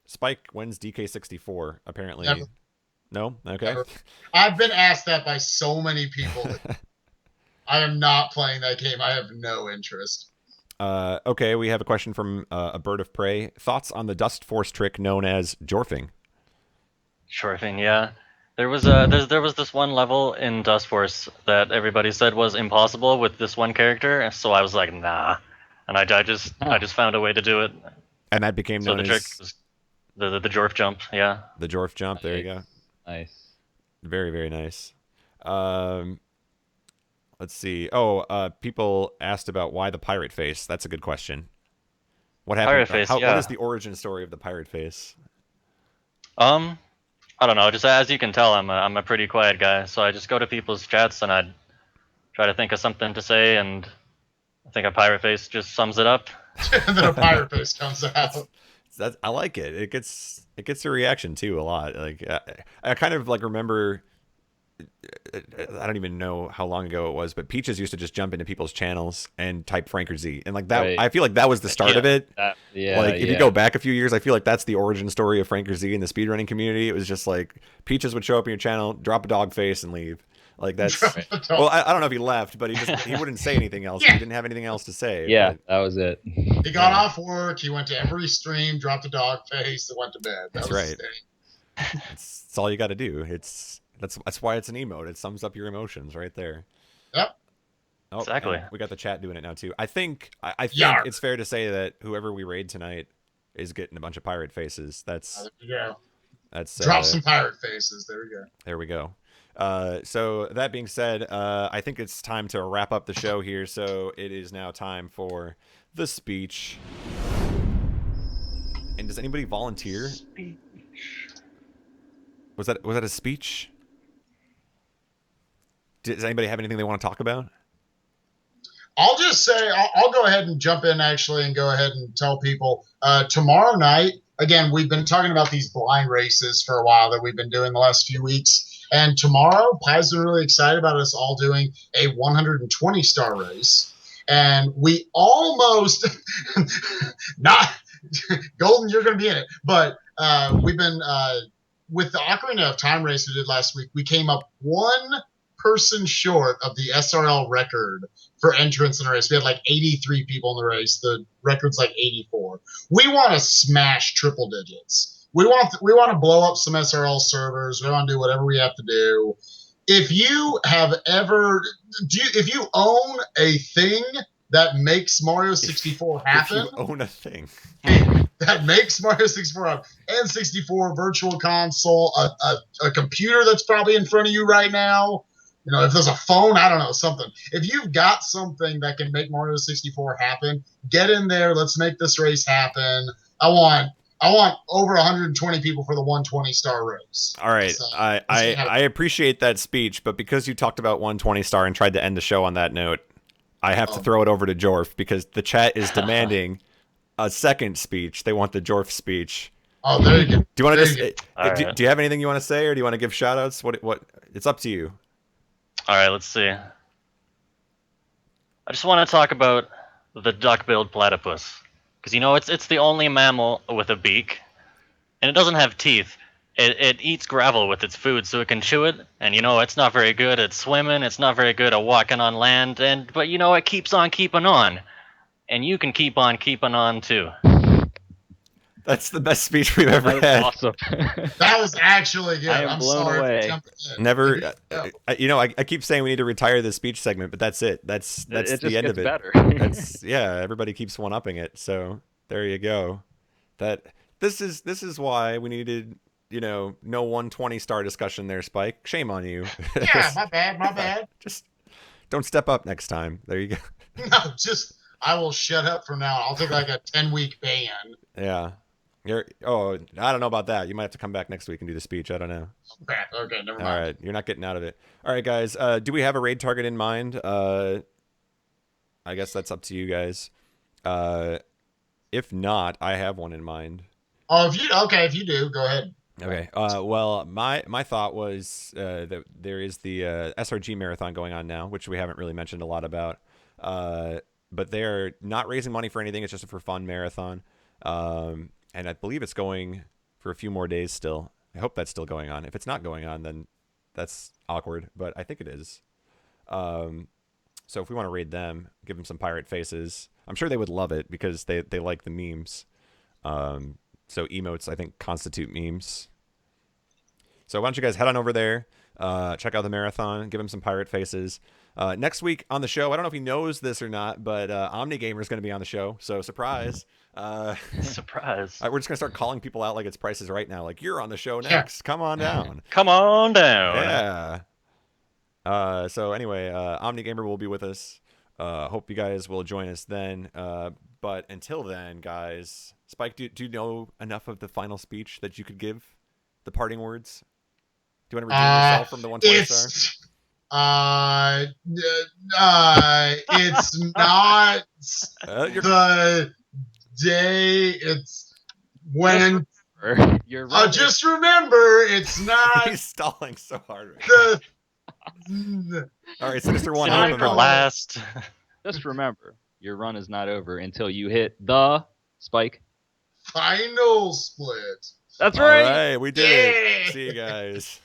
Spike, when's DK64? Apparently. Never. No? Okay. Never. I've been asked that by so many people. I am not playing that game. I have no interest. Okay, we have a question from a bird of prey. Thoughts on the Dust Force trick known as Jorfing? Jorfing, yeah. There was this one level in Dust Force that everybody said was impossible with this one character, so I was like, nah. And I just found a way to do it. And that became known the trick as was the Jorf jump, yeah. The Jorf jump, there you go. Nice. Very, very nice. Let's see. People asked about why the pirate face. That's a good question. What happened? Pirate face, yeah. What is the origin story of the pirate face? I don't know. Just as you can tell, I'm a pretty quiet guy, so I just go to people's chats and I'd try to think of something to say, and I think a pirate face just sums it up. And then a pirate face comes out. I like it. It gets a reaction too a lot. Like I kind of like remember. I don't even know how long ago it was, but Peaches used to just jump into people's channels and type Franker Z, and like that. Right. I feel like that was the start of it. If you go back a few years, I feel like that's the origin story of Franker Z in the speedrunning community. It was just like Peaches would show up in your channel, drop a dog face, and leave. Like that's well, I don't know if he left, but he wouldn't say anything else. He didn't have anything else to say. Yeah, but that was it. He got off work. He went to every stream, dropped a dog face, and went to bed. That's right. That's all you got to do. That's why it's an emote. It sums up your emotions right there. Yep. Oh, exactly. We got the chat doing it now too. I think Yarp. It's fair to say that whoever we raid tonight is getting a bunch of pirate faces. That's Drop some pirate faces. There we go. There we go. So that being said, I think it's time to wrap up the show here. So it is now time for the speech. And does anybody volunteer? Was that a speech? Does anybody have anything they want to talk about? I'll just say I'll go ahead and jump in actually and go ahead and tell people tomorrow night. Again, we've been talking about these blind races for a while that we've been doing the last few weeks. And tomorrow, Pi's been really excited about us all doing a 120-star race. And we almost, not, Golden, you're going to be in it. But we've been, with the Ocarina of Time race we did last week, we came up one person short of the SRL record for entrance in the race. We had like 83 people in the race. The record's like 84. We want to smash triple digits. We want to blow up some SRL servers. We want to do whatever we have to do. If you have ever, if you own a thing that makes Mario 64 happen, If you own a thing that makes Mario 64 happen, and 64 virtual console, a computer that's probably in front of you right now. You know, if there's a phone, I don't know, something. If you've got something that can make Mario 64 happen, get in there. Let's make this race happen. I want over 120 people for the 120-star race. All right, So, I appreciate that speech, but because you talked about 120-star and tried to end the show on that note, I have to throw it over to Jorf because the chat is demanding a second speech. They want the Jorf speech. Oh, there you go. Do you want to Do you have anything you want to say, or do you want to give shout-outs? What? It's up to you. All right, let's see. I just want to talk about the duck-billed platypus, because you know it's the only mammal with a beak, and it doesn't have teeth. It eats gravel with its food, so it can chew it. And you know it's not very good at swimming. It's not very good at walking on land. But you know it keeps on keeping on, and you can keep on keeping on too. That's the best speech we've ever That had. was awesome. That was actually good. I am I'm blown sorry away. for jumping in. Never, I keep saying we need to retire the speech segment, but that's it. That's it just the end gets of it. better. Everybody keeps one upping it. So there you go. This is why we needed, no 120-star discussion there, Spike. Shame on you. Yeah, my bad. Just don't step up next time. There you go. No, I will shut up from now on. I'll take like a 10-week ban. Yeah. I don't know about that. You might have to come back next week and do the speech. I don't know. Crap. Okay, never mind. All right, you're not getting out of it. All right, guys. Do we have a raid target in mind? I guess that's up to you guys. If not, I have one in mind. Oh, if you do, go ahead. Okay. Well, my thought was that there is the SRG marathon going on now, which we haven't really mentioned a lot about. But they're not raising money for anything. It's just a for fun marathon. And I believe it's going for a few more days still. I hope that's still going on. If it's not going on, then that's awkward. But I think it is. So if we want to raid them, give them some pirate faces. I'm sure they would love it because they like the memes. So emotes, I think, constitute memes. So why don't you guys head on over there, check out the marathon, give them some pirate faces. Next week on the show, I don't know if he knows this or not, but OmniGamer is going to be on the show. So surprise. Surprise. We're just going to start calling people out like it's Price is Right now. Like, you're on the show next. Come on down. Come on down. Yeah. So anyway, OmniGamer will be with us. Hope you guys will join us then. But until then, guys, Spike, do you know enough of the final speech that you could give? The parting words? Do you want to redeem yourself from the 120 star? It's not the day. It's when. You're right. Just remember, it's not. He's stalling so hard right now. All right, Sinister One. Save it for last. Just remember, your run is not over until you hit the Spike Final split. That's All right. right, we did it. See you guys.